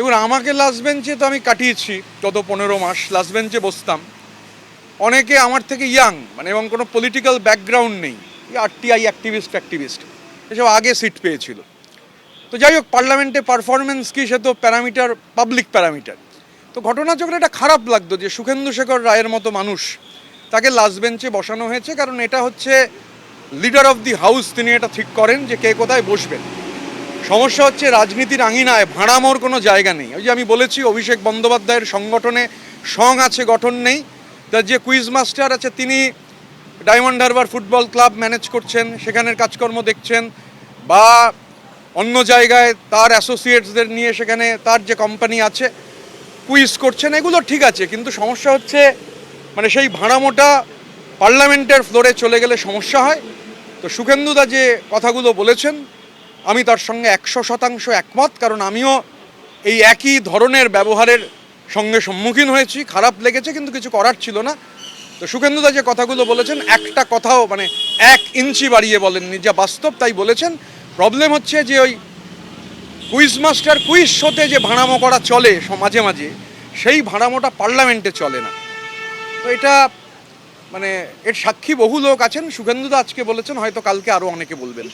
দেখুন, আমাকে লাস্ট বেঞ্চে তো আমি কাটিয়েছি গত 15 মাস, লাস্ট বেঞ্চে বসতাম। অনেকে আমার থেকে ইয়াং, মানে এবং কোনো পলিটিক্যাল ব্যাকগ্রাউন্ড নেই, আরটিআই অ্যাক্টিভিস্ট এসব আগে সিট পেয়েছিল। তো যাই হোক, পার্লামেন্টে পারফরমেন্স কি সে তো প্যারামিটার, পাবলিক প্যারামিটার। তো ঘটনাচক্রে এটা খারাপ লাগতো যে সুখেন্দু শেখর রায়ের মতো মানুষ, তাকে লাস্ট বেঞ্চে বসানো হয়েছে, কারণ এটা হচ্ছে লিডার অফ দি হাউস, তিনি এটা ঠিক করেন যে কে কোথায় বসবেন। সমস্যা হচ্ছে রাজনীতির আঙিনায় ভাড়ামোর কোনো জায়গা নেই। ওই যে আমি বলেছি, অভিষেক বন্দ্যোপাধ্যায়ের সংগঠনে সং আছে, গঠন নেই। তার যে কুইজ মাস্টার আছে, তিনি diamond Harbour football club manage করছেন, সেখানের কাজকর্ম দেখছেন, বা অন্য জায়গায় তার অ্যাসোসিয়েটসদের নিয়ে সেখানে তার যে কোম্পানি আছে কুইজ করছেন, এগুলো ঠিক আছে, কিন্তু সমস্যা হচ্ছে মানে সেই ভাড়ামোটা পার্লামেন্টের ফ্লোরে চলে গেলে সমস্যা হয়। তো সুখেন্দুদা যে কথাগুলো বলেছেন, আমি তার সঙ্গে 100% একমত, কারণ আমিও এই একই ধরনের ব্যবহারের সঙ্গে সম্মুখীন হয়েছি, খারাপ লেগেছে, কিন্তু কিছু করার ছিল না। তো সুখেন্দুদা যে কথাগুলো বলেছেন, একটা কথাও মানে 1 ইঞ্চি বাড়িয়ে বলেননি, যা বাস্তব তাই বলেছেন। প্রবলেম হচ্ছে যে ওই কুইজ মাস্টার কুইজ শোতে যে ভাড়ামো করা চলে মাঝে মাঝে, সেই ভাড়ামোটা পার্লামেন্টে চলে না। তো এটা মানে এর সাক্ষী বহু লোক আছেন। সুখেন্দুদা আজকে বলেছেন, হয়তো কালকে আরও অনেকে বলবেন।